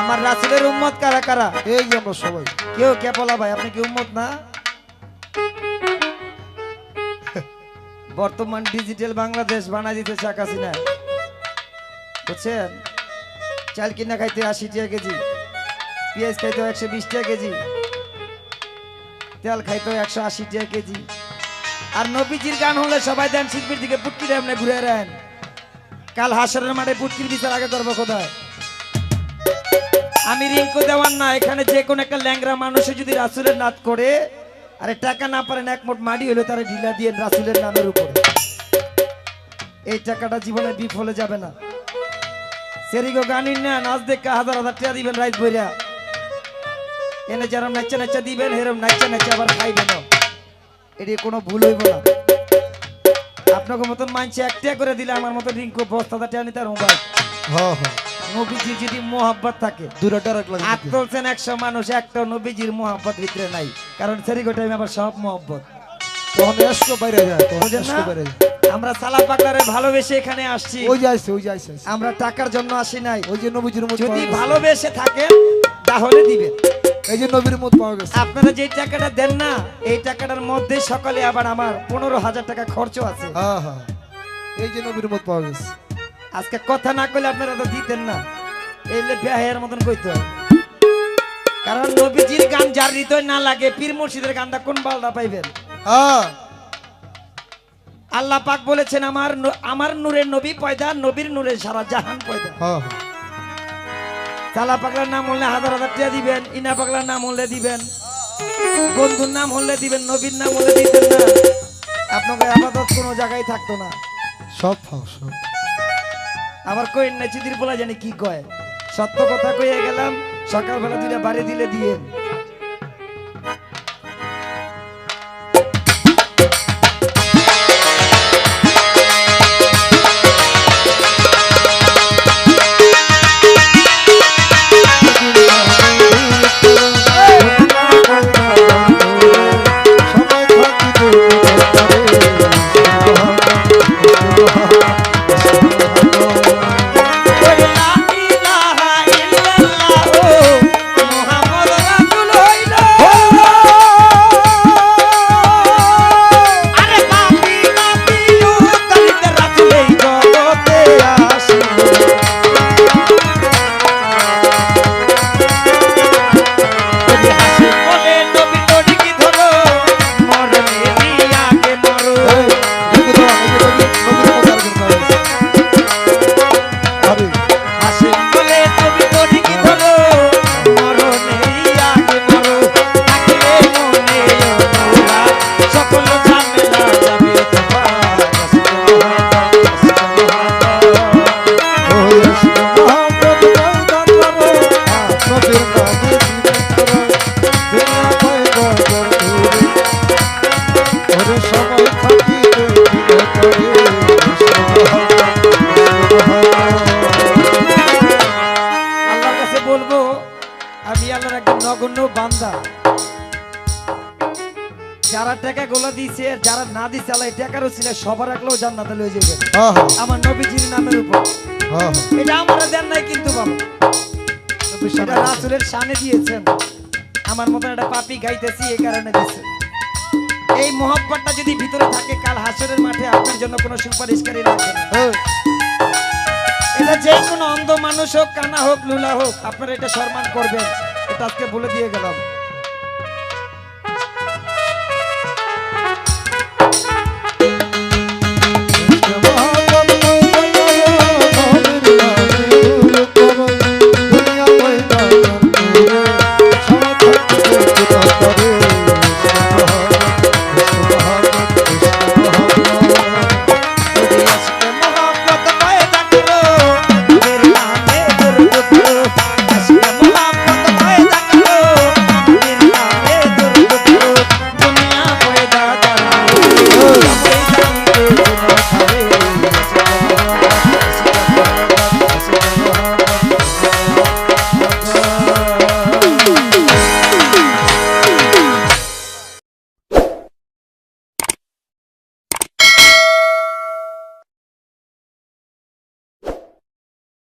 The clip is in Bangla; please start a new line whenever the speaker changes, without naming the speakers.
আমার রাসূলের উম্মত কারা কারা?
এই যে আমরা সবাই।
কেউ কে বলা ভাই আপনি কি উম্মত না? বর্তমান ডিজিটাল বাংলাদেশ বানাই দিতে শেখ হাসিনা, বুঝছেন? চাল কিনা খাইতে 80 টাকা কেজি, পেঁয়াজ খাইতে 120 টাকা কেজি, তেল খাইতে 180 টাকা কেজি। আর নবীজির গান হলে সবাই দেন শিল্পীর দিকে পুটকি এমনি ঘুরে রাখেন। কাল হাসরের মাঠে পুটকির বিচার আগে করবো কোথায়? আমি রিঙ্কু দেওয়ান না, এখানে যে কোনো একটা ল্যাংরা মানুষে যদি রাসূলের নাত করে আরে টাকা না পারেন এক মোট মাটি হলে তারা ঢিলা দিয়ে রাসূলের নামের উপরে, এই টাকাটা জীবনে বিফলে যাবে না। সেরিগো গানিন না নাচ দেখে হাজার হাজার টাকা দিবেন রাইত বইরা, এনে যেরম নাচা নাচা দিবেন হেরম নাচা নাচা আবার খাইবেন, এটি কোনো ভুল হইব না। আপনাকে মতন মানছে একটা করে দিলে আমার মতো রিঙ্কু বস্তাটা টানি তার মোবাইল।
হ্যাঁ হ্যাঁ,
নবীজির যদি মোহাব্বত থাকে আত্মলছেন 100 মানুষ, একটা নবীজির মোহাব্বত ভিতরে নাই, কারণ সেরিগো টাইমে আবার সব মোহাব্বত
তখন এসко বাইরে যায়, তখন এসको বাইরে যায়।
আমরা সালা পাকড়ারে ভালোবেসে এখানে আসছি,
ওই যাইছে ওই যাইছে,
আমরা টাকার জন্য আসি নাই।
ওই যে নবীজির মত
যদি ভালোবেসে থাকেন তাহলে দিবেন,
এই যে নবীর মত পাওয়া গেছে।
আপনারা যে টাকাটা দেন না এই টাকাটার মধ্যে সকালে আবার আমার 15,000 টাকা খরচ আছে।
হ্যাঁ হ্যাঁ, এই যে নবীর মত পাওয়া গেছে।
আজকে কথা না কইলে আপনারা তো দিতেন না, এইলে বেহায়ের মতন কইতে হয়। কারণ নবীজির গান যার হৃদয় না লাগে পীর মুর্শিদের গানটা কোন বালটা পাইবেন?
হ্যাঁ
আল্লাহ পাক বলেছেন আমার নূরের নবী পয়দা, নবীর নূরে সারা জাহান পয়দা।
হ্যাঁ
চালা পাগলার নাম হলে হাজার হাজার টাকা দিবেন, ইনা পাগলার নাম হলে দিবেন, বন্ধুর নাম হলে দিবেন, নবীর নাম হলে দিতেন না, আপনাকে আপাতত কোনো জায়গায় থাকতো না।
সব ফাও সব।
আবার কই না চিদির বলা জানি কি কয়, সত্য কথা কইয়ে গেলাম, সকালবেলা দিলে বাড়ি দিলে দিয়ে। যারা টাকা গোলা দিয়েছে যারা না দিছে আল্লাহ টাকারও ছিল সবার একলাও জান্নাতে লয়ে যাবে আমার নবীজির নামের উপর। এটা আমরা দেন নাই কিন্তু বাবা, এটা রাসূলের শানে দিয়েছেন। আমার মতন একটা পাপী গাইতেছি এই কারণে দিয়েছে। এই মোহাব্বতটা যদি ভিতরে থাকে কাল হাসরের মাঠে আপনার জন্য কোনো সুপারিশকারী লাগবে না। এটা যে কোনো অন্ধ মানুষ হোক, কানা হোক, লুলা হোক, আপনারা এটা সম্মান করবেন, এটা আজকে বলে দিয়ে গেলাম।